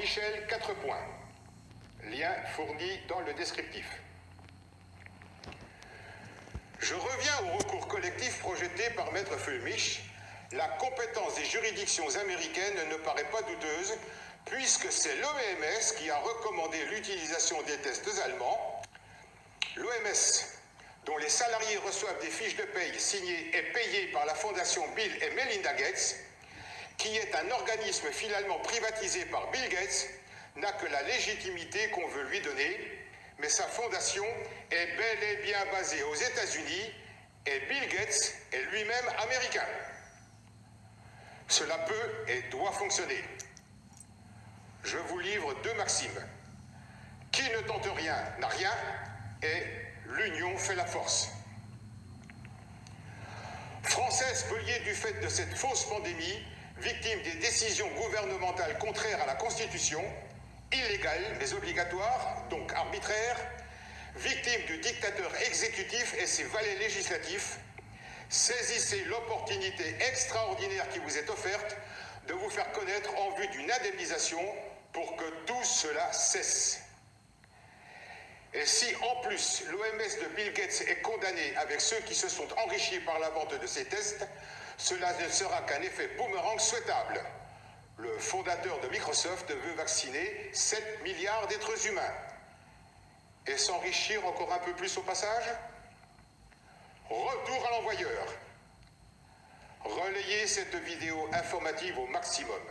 Michel, 4 points. Lien fourni dans le descriptif. Je reviens au recours collectif projeté par Maître Fulmich. La compétence des juridictions américaines ne paraît pas douteuse, puisque c'est l'OMS qui a recommandé l'utilisation des tests allemands. L'OMS, dont les salariés reçoivent des fiches de paye signées et payées par la fondation Bill et Melinda Gates, qui est un organisme finalement privatisé par Bill Gates, n'a que la légitimité qu'on veut lui donner, mais sa fondation est bel et bien basée aux États-Unis et Bill Gates est lui-même américain. Cela peut et doit fonctionner. Je vous livre 2 maximes. Qui ne tente rien n'a rien et l'union fait la force. Français spoliés du fait de cette fausse pandémie, victimes des décisions gouvernementales contraires à la Constitution, illégales mais obligatoires, donc arbitraires, victimes du dictateur exécutif et ses valets législatifs, saisissez l'opportunité extraordinaire qui vous est offerte de vous faire connaître en vue d'une indemnisation pour que tout cela cesse. Et si en plus l'OMS de Bill Gates est condamné avec ceux qui se sont enrichis par la vente de ces tests, cela ne sera qu'un effet boomerang souhaitable. Le fondateur de Microsoft veut vacciner 7 milliards d'êtres humains. Et s'enrichir encore un peu plus au passage? Retour à l'envoyeur. Relayez cette vidéo informative au maximum.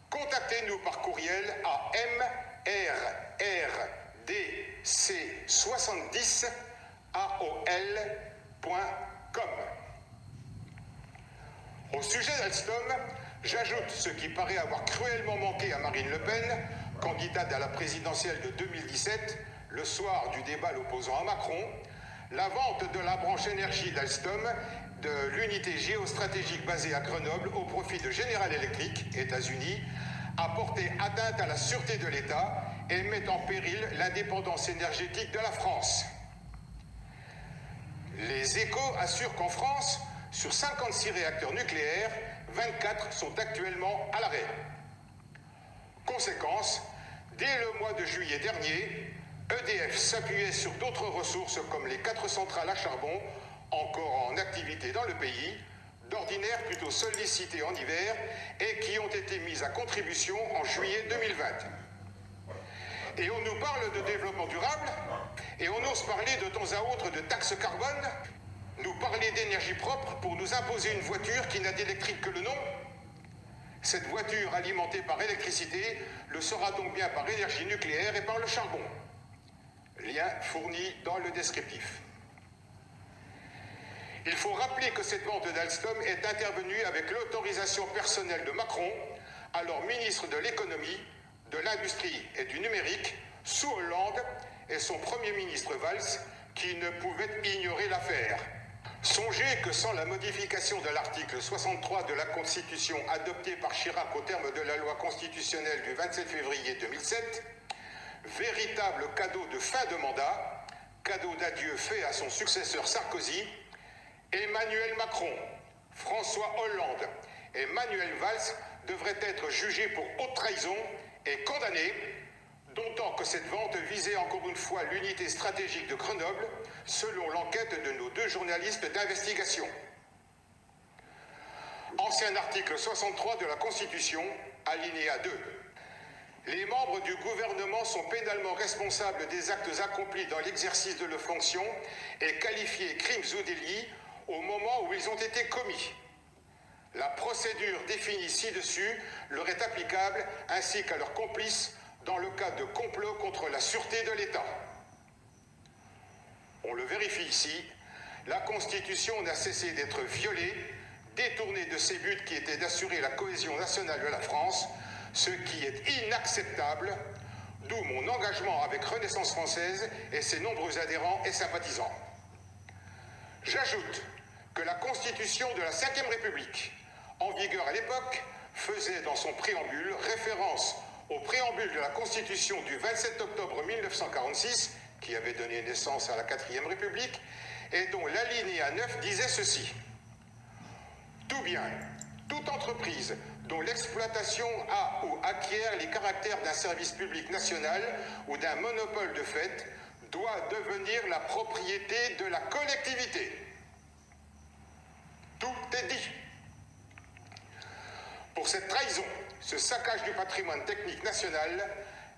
Contactez-nous par courriel à mrrdc70@ol.com. Au sujet d'Alstom, j'ajoute ce qui paraît avoir cruellement manqué à Marine Le Pen, candidate à la présidentielle de 2017, le soir du débat l'opposant à Macron, la vente de la branche énergie d'Alstom, de l'unité géostratégique basée à Grenoble au profit de General Electric, États-Unis, a porté atteinte à la sûreté de l'État et met en péril l'indépendance énergétique de la France. Les Échos assurent qu'en France, sur 56 réacteurs nucléaires, 24 sont actuellement à l'arrêt. Conséquence, dès le mois de juillet dernier, EDF s'appuyait sur d'autres ressources comme les 4 centrales à charbon, encore en activité dans le pays, d'ordinaire plutôt sollicitées en hiver et qui ont été mises à contribution en juillet 2020. Et on nous parle de développement durable et on ose parler de temps à autre de taxes carbone, nous parler d'énergie propre pour nous imposer une voiture qui n'a d'électrique que le nom. Cette voiture alimentée par électricité le sera donc bien par énergie nucléaire et par le charbon. Lien fourni dans le descriptif. Il faut rappeler que cette vente d'Alstom est intervenue avec l'autorisation personnelle de Macron, alors ministre de l'économie, de l'industrie et du numérique, sous Hollande, et son premier ministre Valls, qui ne pouvait ignorer l'affaire. Songez que sans la modification de l'article 63 de la Constitution adoptée par Chirac au terme de la loi constitutionnelle du 27 février 2007, véritable cadeau de fin de mandat, cadeau d'adieu fait à son successeur Sarkozy, Emmanuel Macron, François Hollande et Manuel Valls devraient être jugés pour haute trahison et condamnés, d'autant que cette vente visait encore une fois l'unité stratégique de Grenoble, selon l'enquête de nos 2 journalistes d'investigation. Ancien article 63 de la Constitution, alinéa 2. Les membres du gouvernement sont pénalement responsables des actes accomplis dans l'exercice de leurs fonctions et qualifiés crimes ou délits au moment où ils ont été commis. La procédure définie ci-dessus leur est applicable ainsi qu'à leurs complices dans le cas de complot contre la sûreté de l'État. On le vérifie ici, la Constitution n'a cessé d'être violée, détournée de ses buts qui étaient d'assurer la cohésion nationale de la France, ce qui est inacceptable, d'où mon engagement avec Renaissance française et ses nombreux adhérents et sympathisants. J'ajoute que la Constitution de la Ve République, en vigueur à l'époque, faisait dans son préambule référence au préambule de la Constitution du 27 octobre 1946, qui avait donné naissance à la 4e République, et dont l'alinéa 9 disait ceci. Tout bien, toute entreprise, dont l'exploitation a ou acquiert les caractères d'un service public national ou d'un monopole de fait, doit devenir la propriété de la collectivité. Tout est dit. Pour cette trahison, ce saccage du patrimoine technique national,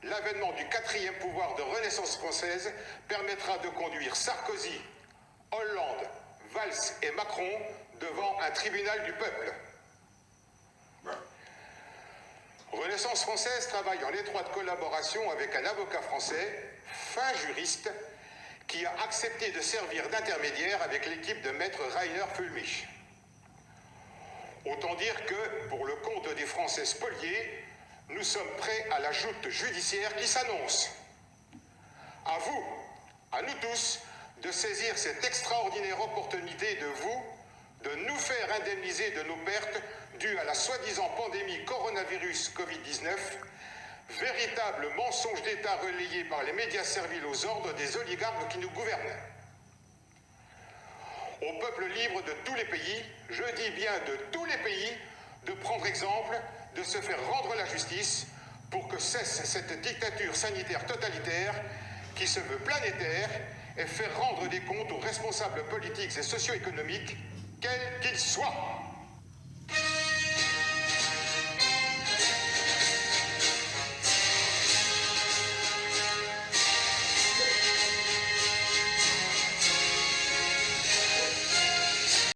l'avènement du quatrième pouvoir de Renaissance française permettra de conduire Sarkozy, Hollande, Valls et Macron devant un tribunal du peuple. Renaissance française travaille en étroite collaboration avec un avocat français, fin juriste, qui a accepté de servir d'intermédiaire avec l'équipe de maître Rainer Fulmich. Autant dire que, pour le compte des Français spoliés, nous sommes prêts à la joute judiciaire qui s'annonce. À vous, à nous tous, de saisir cette extraordinaire opportunité de nous faire indemniser de nos pertes dues à la soi-disant pandémie coronavirus Covid-19, véritable mensonge d'État relayé par les médias serviles aux ordres des oligarques qui nous gouvernent. Au peuple libre de tous les pays, je dis bien de tous les pays, de prendre exemple, de se faire rendre la justice pour que cesse cette dictature sanitaire totalitaire qui se veut planétaire et faire rendre des comptes aux responsables politiques et socio-économiques, quels qu'ils soient.